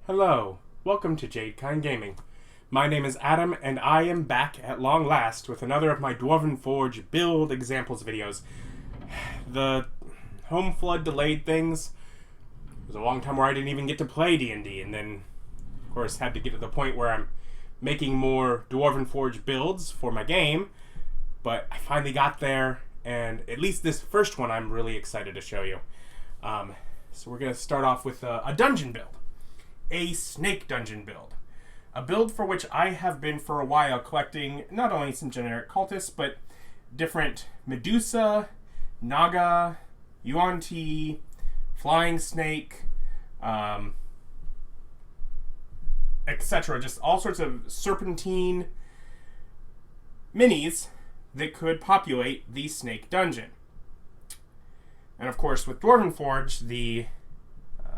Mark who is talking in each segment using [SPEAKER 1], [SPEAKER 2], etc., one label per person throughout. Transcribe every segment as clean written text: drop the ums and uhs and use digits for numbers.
[SPEAKER 1] Hello, welcome to Jadekind Gaming. My name is Adam, and I am back at long last with another of my Dwarven Forge build examples videos. The home flood delayed things. It was a long time where I didn't even get to play D&D, and then, of course, had to get to the point where I'm making more Dwarven Forge builds for my game, but I finally got there, and at least this first one I'm really excited to show you. So we're going to start off with a dungeon build. A snake dungeon build. A build for which I have been for a while collecting not only some generic cultists, but different Medusa, Naga, Yuan-Ti, Flying Snake, etc. Just all sorts of serpentine minis that could populate the snake dungeon. And of course, with Dwarven Forge, the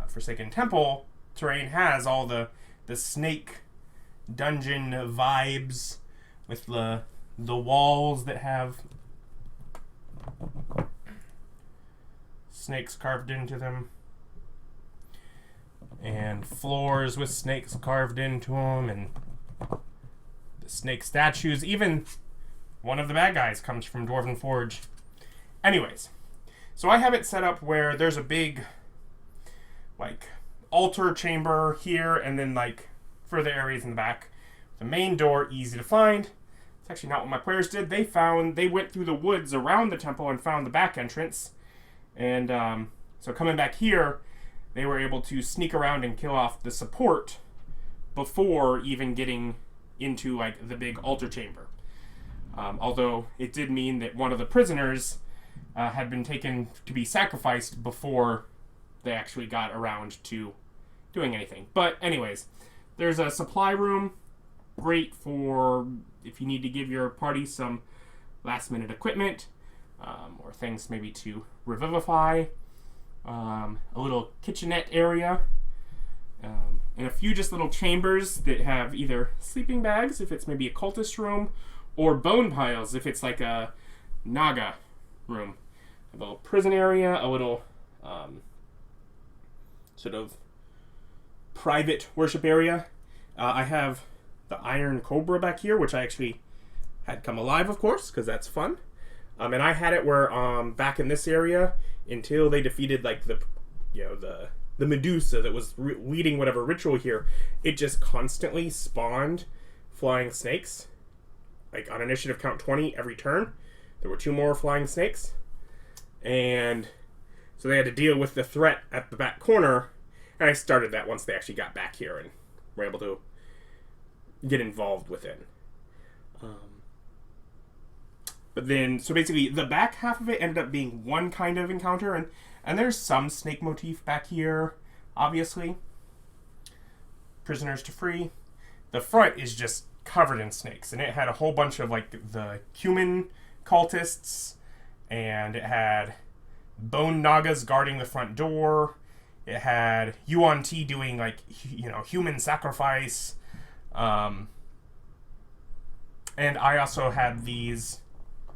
[SPEAKER 1] Forsaken Temple terrain has all the snake dungeon vibes with the walls that have snakes carved into them and floors with snakes carved into them and the snake statues. Even one of the bad guys comes from Dwarven Forge. Anyways, so I have it set up where there's a big altar chamber here, and then further areas in the back. The main door, easy to find. It's actually not what my players did. They went through the woods around the temple and found the back entrance. And so coming back here, they were able to sneak around and kill off the support before even getting into the big altar chamber. Although it did mean that one of the prisoners had been taken to be sacrificed before they actually got around to doing anything. But anyways, there's a supply room, great for if you need to give your party some last minute equipment, or things maybe to revivify, a little kitchenette area, and a few just little chambers that have either sleeping bags if it's maybe a cultist room, or bone piles if it's like a Naga room. A little prison area, a little sort of private worship area. I have the Iron Cobra back here, which I actually had come alive, of course, because that's fun. And I had it where back in this area until they defeated the Medusa that was leading whatever ritual here. It just constantly spawned flying snakes, on initiative count 20 every turn. There were 2 more flying snakes, and so they had to deal with the threat at the back corner, and I started that once they actually got back here and were able to get involved with it. But then, so basically, the back half of it ended up being one kind of encounter, and there's some snake motif back here, obviously. Prisoners to free. The front is just covered in snakes, and it had a whole bunch of, the human cultists, and it had bone nagas guarding the front door. It had Yuan-Ti doing human sacrifice, and I also had these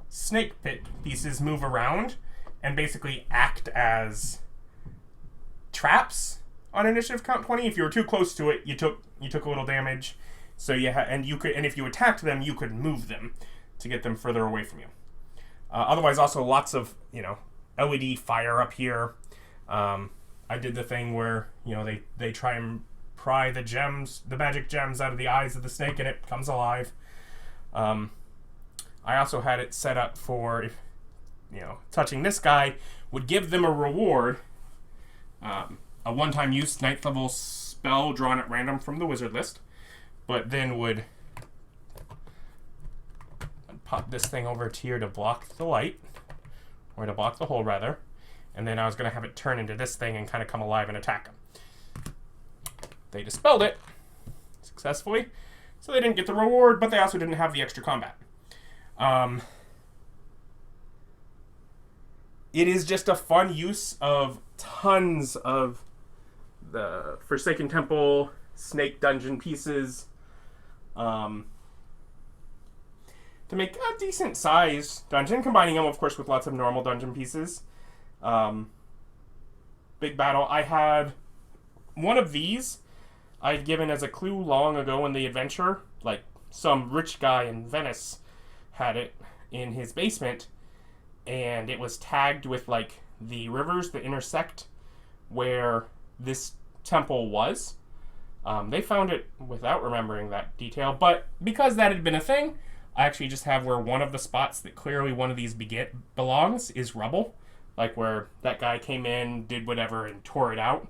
[SPEAKER 1] snake pit pieces move around and basically act as traps on initiative count 20. If you were too close to it, you took a little damage. So and if you attacked them, you could move them to get them further away from you. Otherwise, also lots of LED fire up here. I did the thing where they try and pry the magic gems out of the eyes of the snake, and it comes alive. I also had it set up for if touching this guy would give them a reward, a one-time use 9th level spell drawn at random from the wizard list, but then would pop this thing over to here to block the light, or to block the hole rather, and then I was going to have it turn into this thing and kind of come alive and attack him. They dispelled it successfully, so they didn't get the reward, but they also didn't have the extra combat. It is just a fun use of tons of the Forsaken Temple snake dungeon pieces, to make a decent size dungeon, combining them, of course, with lots of normal dungeon pieces. Big battle. I had one of these I'd given as a clue long ago in the adventure. Like, some rich guy in Venice had it in his basement, and it was tagged with, like, the rivers that intersect where this temple was. They found it without remembering that detail, but because that had been a thing, I actually just have where one of the spots that clearly one of these belongs is rubble. Like where that guy came in, did whatever, and tore it out.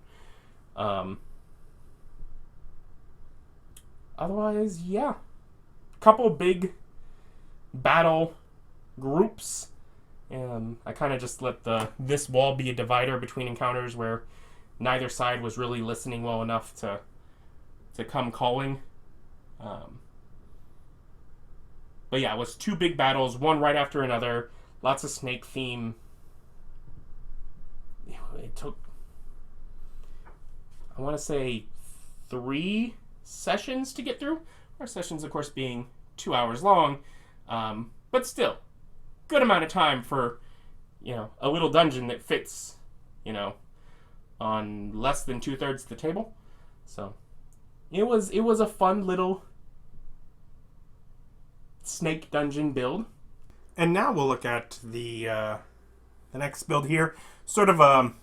[SPEAKER 1] Otherwise, yeah. Couple big battle groups. And I kind of just let this wall be a divider between encounters where neither side was really listening well enough to come calling. But yeah, it was 2 big battles, one right after another. Lots of snake theme. It took, I want to say, 3 sessions to get through. Our sessions, of course, being 2 hours long. But still, good amount of time for, a little dungeon that fits, on less than 2/3 of the table. So it was a fun little snake dungeon build. And now we'll look at the next build here. Sort of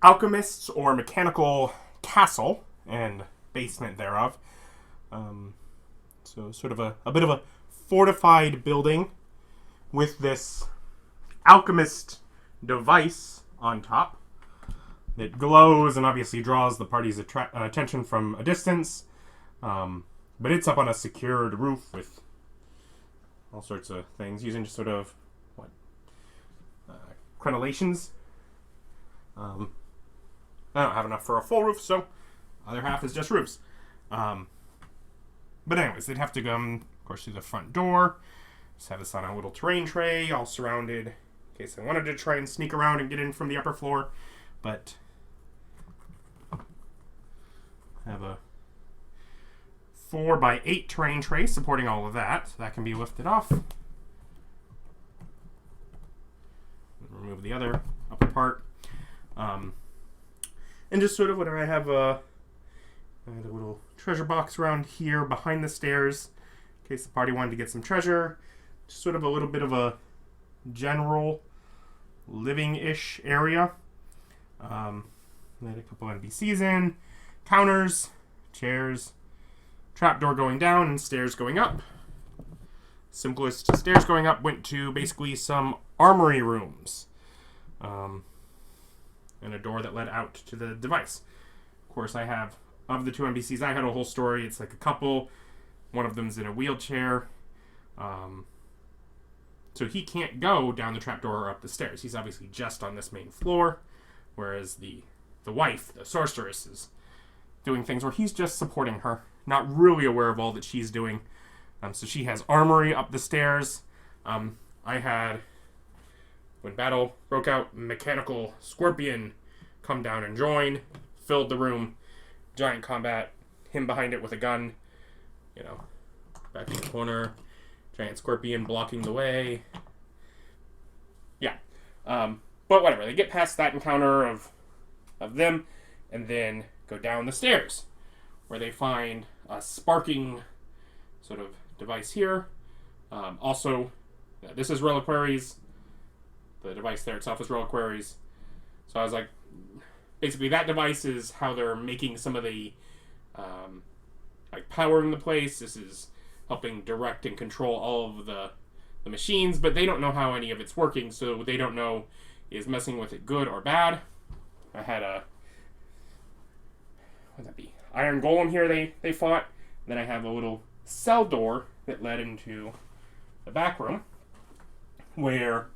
[SPEAKER 1] alchemist's or mechanical castle and basement thereof. So sort of a bit of a fortified building with this alchemist device on top that glows and obviously draws the party's attention from a distance. But it's up on a secured roof with all sorts of things using just sort of crenellations. I don't have enough for a full roof, so other half is just roofs. But anyways, they'd have to come, of course, through the front door. Just have this on a little terrain tray, all surrounded, in case I wanted to try and sneak around and get in from the upper floor. But I have a 4x8 terrain tray supporting all of that. So that can be lifted off. Remove the other upper part. And just sort of whatever I have a little treasure box around here behind the stairs in case the party wanted to get some treasure. Just sort of a little bit of a general living-ish area. Let a couple NPCs in, counters, chairs, trapdoor going down, and stairs going up. Simplest stairs going up went to basically some armory rooms. And a door that led out to the device. Of course, I have, of the 2 NPCs, I had a whole story. It's like a couple. One of them's in a wheelchair. So he can't go down the trapdoor or up the stairs. He's obviously just on this main floor. Whereas the wife, the sorceress, is doing things where he's just supporting her. Not really aware of all that she's doing. So she has armory up the stairs. I had, when battle broke out, mechanical scorpion come down and join. Filled the room. Giant combat. Him behind it with a gun. Back in the corner. Giant scorpion blocking the way. Yeah. But whatever. They get past that encounter of them. And then go down the stairs. Where they find a sparking sort of device here. Also, this is reliquaries. The device there itself is reliquaries. So I was like, basically that device is how they're making some of the, powering the place. This is helping direct and control all of the machines, but they don't know how any of it's working, so they don't know is messing with it good or bad. I had a, what would that be? Iron golem here they fought. Then I have a little cell door that led into the back room where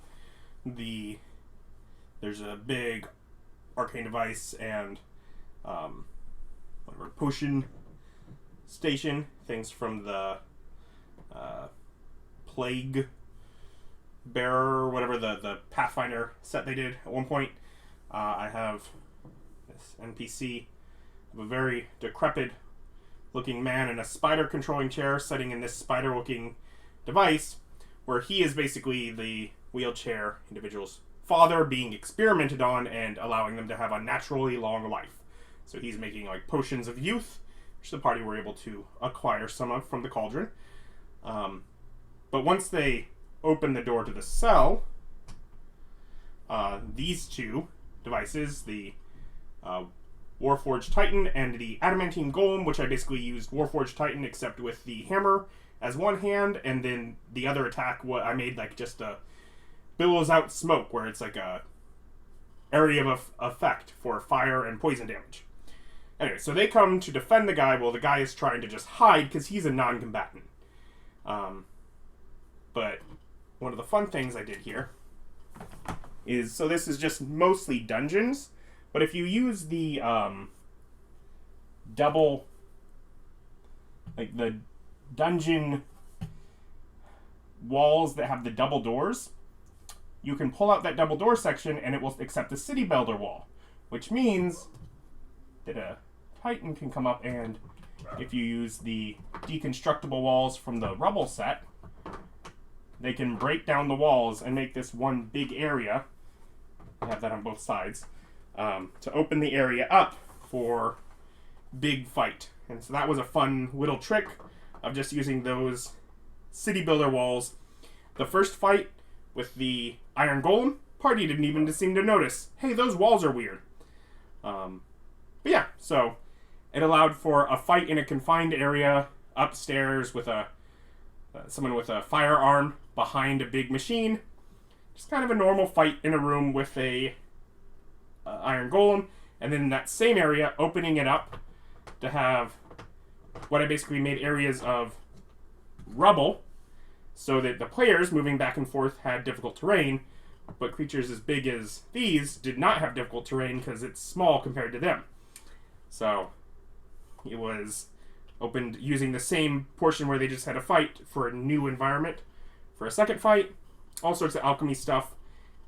[SPEAKER 1] there's a big arcane device and whatever potion station, things from the plague bearer, whatever the Pathfinder set they did at one point. I have this NPC of a very decrepit looking man in a spider controlling chair sitting in this spider looking device where he is basically the wheelchair individual's father being experimented on and allowing them to have a naturally long life. So he's making like potions of youth, which the party were able to acquire some of from the cauldron. But once they open the door to the cell, these two devices, the Warforged Titan and the Adamantine Golem, which I basically used Warforged Titan except with the hammer as one hand, and then the other attack, what I made like just a billows out smoke, where it's like a area of effect for fire and poison damage. Anyway, so they come to defend the guy while the guy is trying to just hide because he's a non-combatant. But one of the fun things I did here is, so this is just mostly dungeons, but if you use the double, like the dungeon walls that have the double doors, you can pull out that double door section and it will accept the city builder wall, which means that a Titan can come up, and if you use the deconstructible walls from the rubble set, they can break down the walls and make this one big area. I have that on both sides, to open the area up for big fight. And so that was a fun little trick of just using those city builder walls. The first fight with the Iron Golem, party didn't even seem to notice, hey, those walls are weird. But yeah, so it allowed for a fight in a confined area upstairs with someone with a firearm behind a big machine. Just kind of a normal fight in a room with a Iron Golem, and then in that same area, opening it up to have what I basically made areas of rubble, so that the players moving back and forth had difficult terrain, but creatures as big as these did not have difficult terrain because it's small compared to them. So it was opened using the same portion where they just had a fight for a new environment for a second fight. All sorts of alchemy stuff,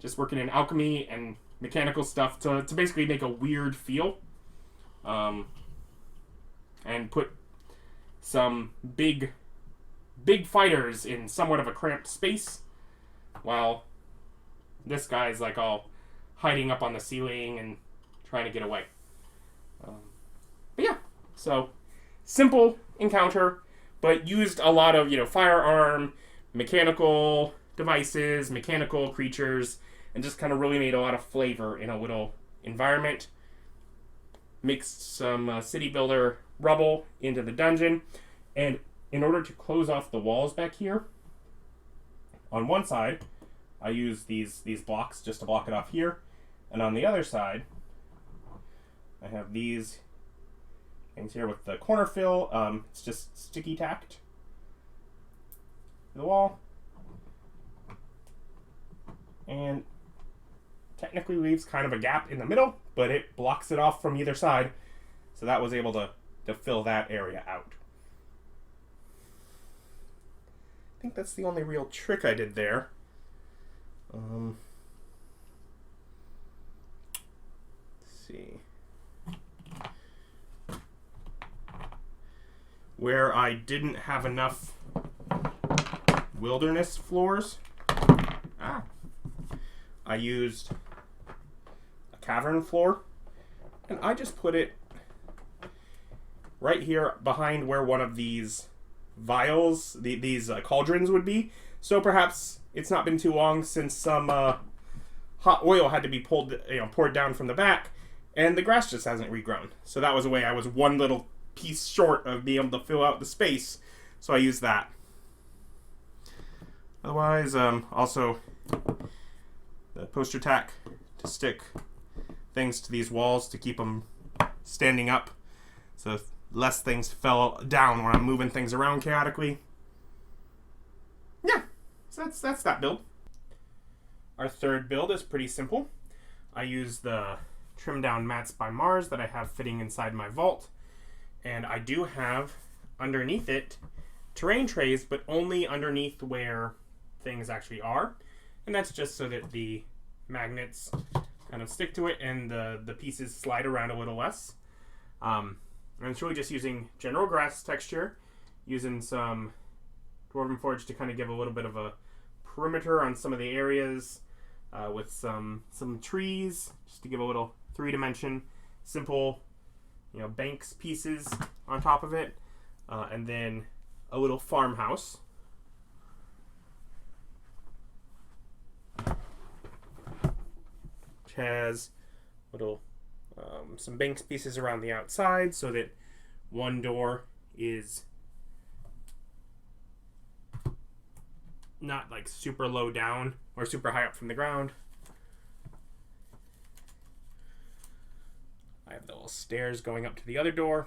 [SPEAKER 1] just working in alchemy and mechanical stuff to basically make a weird feel, and put some big fighters in somewhat of a cramped space, while this guy's like all hiding up on the ceiling and trying to get away. But yeah, so simple encounter, but used a lot of, firearm, mechanical devices, mechanical creatures, and just kind of really made a lot of flavor in a little environment. Mixed some city builder rubble into the dungeon, and in order to close off the walls back here, on one side, I use these blocks just to block it off here, and on the other side, I have these things here with the corner fill. It's just sticky tacked to the wall, and technically leaves kind of a gap in the middle, but it blocks it off from either side, so that was able to fill that area out. I think that's the only real trick I did there. Let's see. Where I didn't have enough wilderness floors, I used a cavern floor, and I just put it right here behind where one of these vials, these cauldrons would be. So perhaps it's not been too long since some hot oil had to be poured down from the back, and the grass just hasn't regrown. So that was a way I was one little piece short of being able to fill out the space, so I used that. Otherwise, also the poster tack to stick things to these walls to keep them standing up, so less things fell down when I'm moving things around chaotically. Yeah, so that's that build. Our third build is pretty simple. I use the trim down mats by Mars that I have fitting inside my vault, and I do have underneath it terrain trays, but only underneath where things actually are, and that's just so that the magnets kind of stick to it and the pieces slide around a little less. And it's really just using general grass texture, using some Dwarven Forge to kind of give a little bit of a perimeter on some of the areas, with some trees, just to give a little 3-dimension, simple banks pieces on top of it, and then a little farmhouse. Which has little some banks pieces around the outside so that one door is not like super low down or super high up from the ground. I have the little stairs going up to the other door.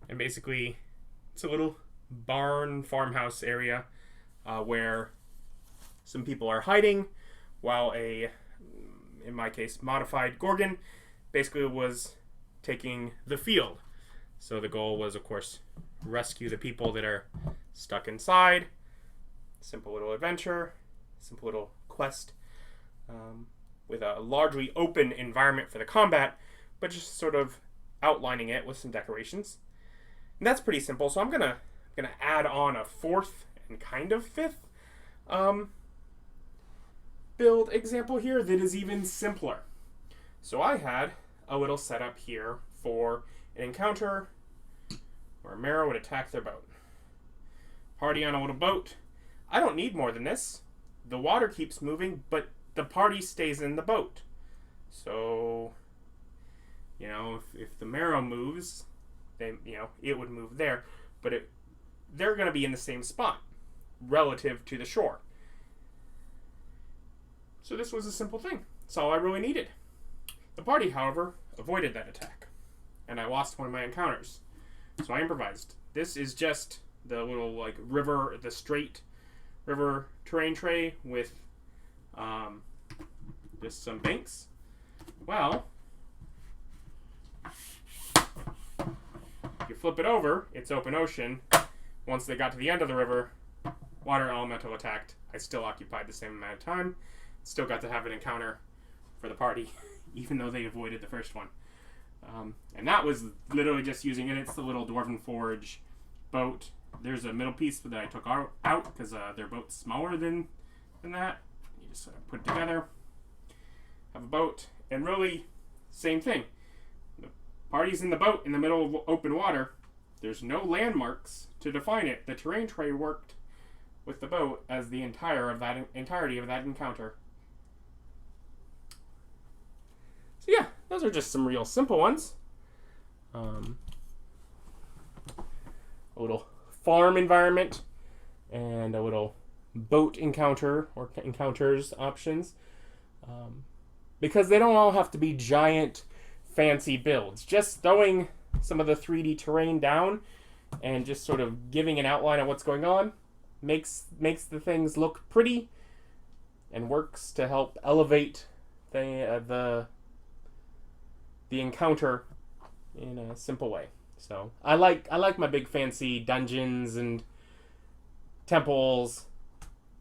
[SPEAKER 1] And basically, it's a little barn farmhouse area where some people are hiding while in my case, modified Gorgon basically was taking the field. So the goal was, of course, rescue the people that are stuck inside. Simple little adventure, simple little quest with a largely open environment for the combat, but just sort of outlining it with some decorations. And that's pretty simple. So I'm gonna add on a fourth and kind of fifth build example here that is even simpler. So I had a little setup here for an encounter where a Mara would attack their boat. Party on a little boat. I don't need more than this. The water keeps moving, but the party stays in the boat. So, if the Mara moves, then, it would move there. But they're going to be in the same spot relative to the shore. So this was a simple thing. That's all I really needed. The party, however, avoided that attack. And I lost one of my encounters. So I improvised. This is just the little, the straight river terrain tray with just some banks. Well, you flip it over, it's open ocean. Once they got to the end of the river, water elemental attacked. I still occupied the same amount of time. Still got to have an encounter for the party, even though they avoided the first one. And that was literally just using it. It's the little Dwarven Forge boat. There's a middle piece that I took out because their boat's smaller than that. You just sort of put it together, have a boat, and really, same thing. The party's in the boat in the middle of open water. There's no landmarks to define it. The terrain tray worked with the boat as the entirety of that encounter. So yeah, those are just some real simple ones. A little farm environment and a little boat encounter or encounters options. Because they don't all have to be giant, fancy builds. Just throwing some of the 3D terrain down and just sort of giving an outline of what's going on makes the things look pretty and works to help elevate the encounter in a simple way. So I like my big fancy dungeons and temples,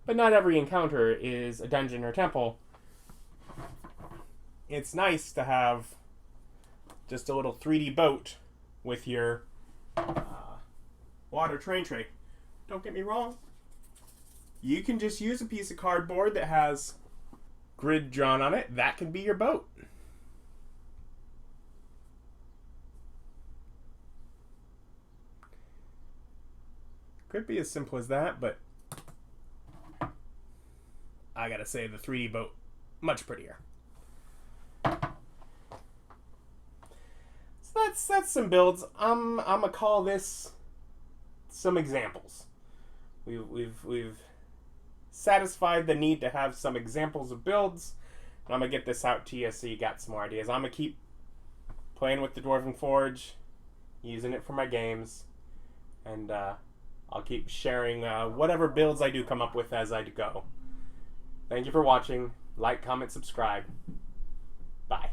[SPEAKER 1] but not every encounter is a dungeon or temple. It's nice to have just a little 3D boat with your water train tray. Don't get me wrong. You can just use a piece of cardboard that has grid drawn on it. That can be your boat. Could be as simple as that, but I gotta say the 3D boat, much prettier. So that's some builds. I'm gonna call this some examples. We've satisfied the need to have some examples of builds, and I'm gonna get this out to you so you got some more ideas. I'm gonna keep playing with the Dwarven Forge, using it for my games, and I'll keep sharing whatever builds I do come up with as I go. Thank you for watching. Like, comment, subscribe. Bye.